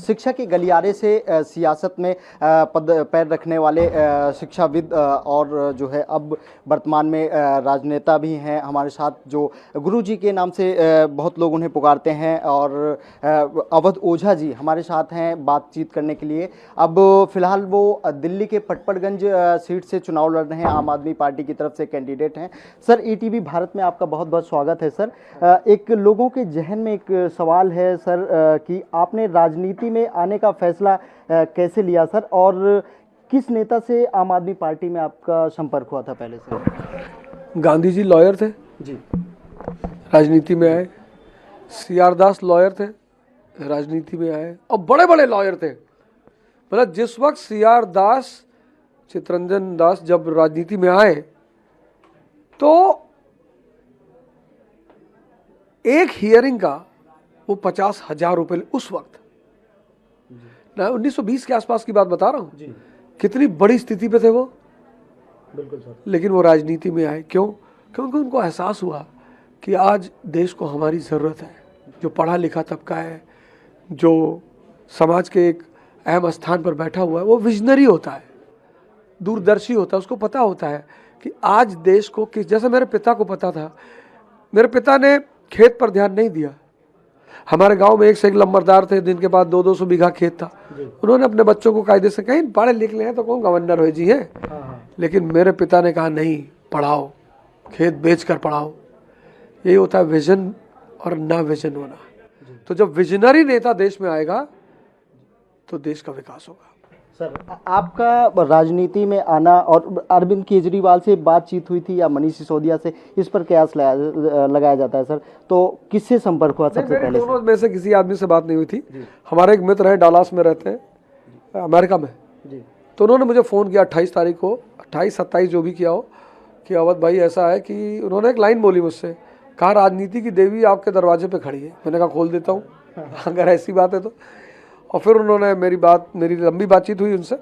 शिक्षा के गलियारे से सियासत में पद पैर रखने वाले शिक्षाविद और जो है अब वर्तमान में राजनेता भी हैं हमारे साथ, जो गुरुजी के नाम से बहुत लोग उन्हें पुकारते हैं। और अवध ओझा जी हमारे साथ हैं बातचीत करने के लिए। अब फिलहाल वो दिल्ली के पटपड़गंज सीट से चुनाव लड़ रहे हैं, आम आदमी पार्टी की तरफ से कैंडिडेट हैं। सर, ईटीवी भारत में आपका बहुत बहुत स्वागत है। सर, एक लोगों के जहन में एक सवाल है सर, कि आपने राजनीति में आने का फैसला कैसे लिया सर, और किस नेता से आम आदमी पार्टी में आपका संपर्क हुआ था पहले से? गांधी जी लॉयर थे जी, राजनीति में आए। CR दास लॉयर थे, राजनीति में आए, और बड़े बड़े लॉयर थे। मतलब जिस वक्त CR दास, चित्तरंजन दास जब राजनीति में आए तो एक हियरिंग का वो 50,000 रुपये उस वक्त, ना 1920 के आसपास की बात बता रहा हूँ, कितनी बड़ी स्थिति पे थे वो। बिल्कुल सर। लेकिन वो राजनीति में आए क्यों? क्योंकि उनको एहसास हुआ कि आज देश को हमारी ज़रूरत है। जो पढ़ा लिखा तबका है, जो समाज के एक अहम स्थान पर बैठा हुआ है, वो विजनरी होता है, दूरदर्शी होता है। उसको पता होता है कि आज देश को किस, जैसे मेरे पिता को पता था। मेरे पिता ने खेत पर ध्यान नहीं दिया। हमारे गांव में एक से एक लंबरदार थे जिनके पास 200-200 बीघा खेत था। उन्होंने अपने बच्चों को कायदे से, कहीं पढ़े लिख ले हैं तो कौन गवर्नर हो जी है। लेकिन मेरे पिता ने कहा नहीं, पढ़ाओ, खेत बेचकर पढ़ाओ। यही होता है विजन और ना विजन होना। तो जब विजनरी नेता देश में आएगा तो देश का विकास होगा। सर, आपका राजनीति में आना और अरविंद केजरीवाल से बातचीत हुई थी या मनीष सिसोदिया से, इस पर कयास लगाया जाता है सर, तो किससे संपर्क हुआ सबसे पहले? दोनों में से किसी आदमी से बात नहीं हुई थी। हमारे एक मित्र हैं, डालास में रहते हैं, अमेरिका में जी। तो उन्होंने मुझे फ़ोन किया 28 तारीख को, 28-27 जो भी किया हो, कि अवध भाई ऐसा है कि उन्होंने एक लाइन बोली मुझसे, कहा राजनीति की देवी आपके दरवाजे पे खड़ी है। मैंने कहा खोल देता हूँ अगर ऐसी बात है तो। और फिर उन्होंने मेरी लंबी बातचीत हुई उनसे,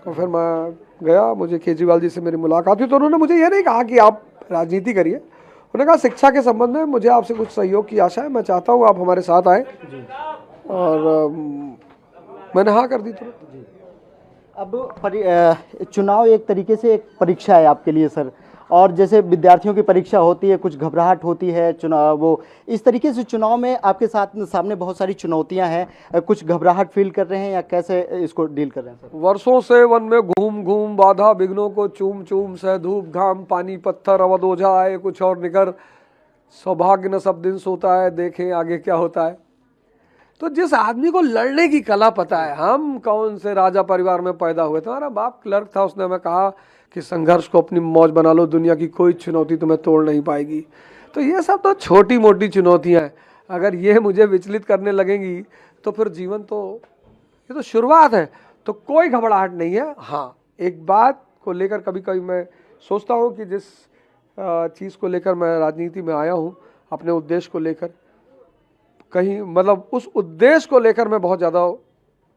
और फिर मैं गया, मुझे केजरीवाल जी से मेरी मुलाकात हुई। तो उन्होंने मुझे ये नहीं कहा कि आप राजनीति करिए, उन्होंने कहा शिक्षा के संबंध में मुझे आपसे कुछ सहयोग की आशा है, मैं चाहता हूँ आप हमारे साथ आए। और मैंने हाँ कर दी तुरंत। अब चुनाव एक तरीके से एक परीक्षा है आपके लिए सर, और जैसे विद्यार्थियों की परीक्षा होती है, कुछ घबराहट होती है चुनाव, वो इस तरीके से चुनाव में आपके सामने बहुत सारी चुनौतियां हैं, कुछ घबराहट फील कर रहे हैं या कैसे इसको डील कर रहे हैं सर? वर्षों से वन में घूम घूम बाधा विघ्नों को चूम चूम सह धूप घाम पानी पत्थर अवध ओझा आए कुछ और निकर, सौभाग्य न सब दिन सोता है, देखें आगे क्या होता है। तो जिस आदमी को लड़ने की कला पता है, हम कौन से राजा परिवार में पैदा हुए, तुम्हारा बाप क्लर्क था, उसने हमें कहा कि संघर्ष को अपनी मौज बना लो, दुनिया की कोई चुनौती तुम्हें तोड़ नहीं पाएगी। तो ये सब तो छोटी मोटी चुनौतियां हैं, अगर ये मुझे विचलित करने लगेंगी तो फिर जीवन तो, ये तो शुरुआत है। तो कोई घबराहट नहीं है। हाँ, एक बात को लेकर कभी कभी मैं सोचता हूँ कि जिस चीज़ को लेकर मैं राजनीति में आया हूँ, अपने उद्देश्य को लेकर, कहीं मतलब उस उद्देश्य को लेकर मैं बहुत ज़्यादा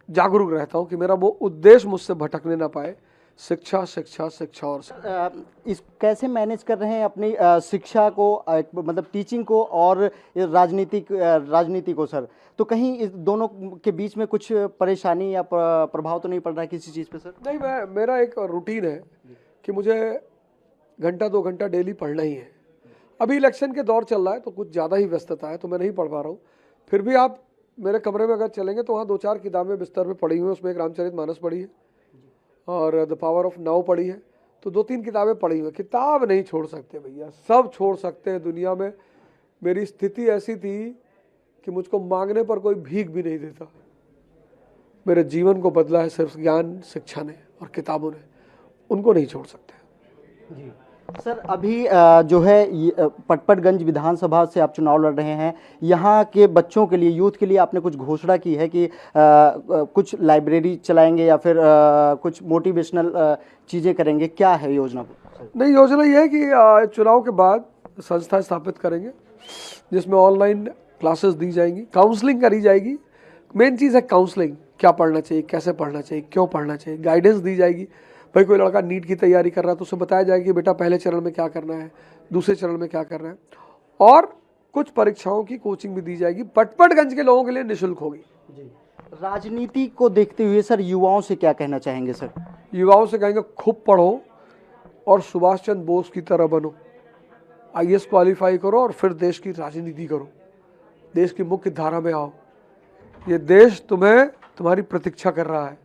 जागरूक रहता हूँ कि मेरा वो उद्देश्य मुझसे भटकने ना पाए। शिक्षा शिक्षा शिक्षा और इस कैसे मैनेज कर रहे हैं अपनी शिक्षा को, मतलब टीचिंग को और राजनीति को सर? तो कहीं इस दोनों के बीच में कुछ परेशानी या प्रभाव तो नहीं पड़ रहा है किसी चीज़ पे सर? नहीं, मेरा एक रूटीन है कि मुझे 1-2 घंटा डेली पढ़ना ही है। अभी इलेक्शन के दौर चल रहा है तो कुछ ज़्यादा ही व्यस्तता है, तो मैं नहीं पढ़ पा रहा हूँ। फिर भी आप मेरे कमरे में अगर चलेंगे तो वहाँ 2-4 किताबें बिस्तर पे पढ़ी हुई हैं। उसमें एक रामचरितमानस पढ़ी है और द पावर ऑफ नाउ पढ़ी है। तो 2-3 किताबें पढ़ी हुई हैं। किताब नहीं छोड़ सकते भैया, सब छोड़ सकते हैं दुनिया में। मेरी स्थिति ऐसी थी कि मुझको मांगने पर कोई भीख भी नहीं देता। मेरे जीवन को बदला है सिर्फ ज्ञान शिक्षा ने और किताबों ने, उनको नहीं छोड़ सकते जी। सर, अभी जो है पटपड़गंज विधानसभा से आप चुनाव लड़ रहे हैं, यहाँ के बच्चों के लिए, यूथ के लिए आपने कुछ घोषणा की है कि कुछ लाइब्रेरी चलाएंगे या फिर कुछ मोटिवेशनल चीज़ें करेंगे, क्या है योजना? नहीं, योजना ये है कि चुनाव के बाद संस्था स्थापित करेंगे जिसमें ऑनलाइन क्लासेस दी जाएंगी, काउंसलिंग करी जाएगी। मेन चीज़ है काउंसलिंग, क्या पढ़ना चाहिए, कैसे पढ़ना चाहिए, क्यों पढ़ना चाहिए, गाइडेंस दी जाएगी। भाई कोई लड़का नीट की तैयारी कर रहा है तो उसे बताया जाएगा कि बेटा पहले चरण में क्या करना है, दूसरे चरण में क्या करना है, और कुछ परीक्षाओं की कोचिंग भी दी जाएगी। पटपड़गंज के लोगों के लिए निःशुल्क होगी। राजनीति को देखते हुए सर युवाओं से क्या कहना चाहेंगे सर? युवाओं से कहेंगे खूब पढ़ो और सुभाष चंद्र बोस की तरह बनो, आईएएस क्वालिफाई करो और फिर देश की राजनीति करो, देश की मुख्य धारा में आओ। ये देश तुम्हारी प्रतीक्षा कर रहा है।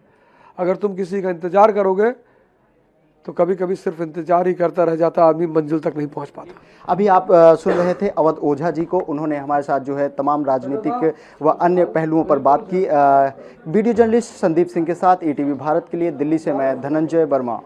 अगर तुम किसी का इंतजार करोगे तो कभी कभी सिर्फ इंतजार ही करता रह जाता, आदमी मंजिल तक नहीं पहुंच पाता। अभी आप सुन रहे थे अवध ओझा जी को। उन्होंने हमारे साथ जो है तमाम राजनीतिक व अन्य पहलुओं पर बात की। वीडियो जर्नलिस्ट संदीप सिंह के साथ ईटीवी भारत के लिए दिल्ली से मैं धनंजय वर्मा।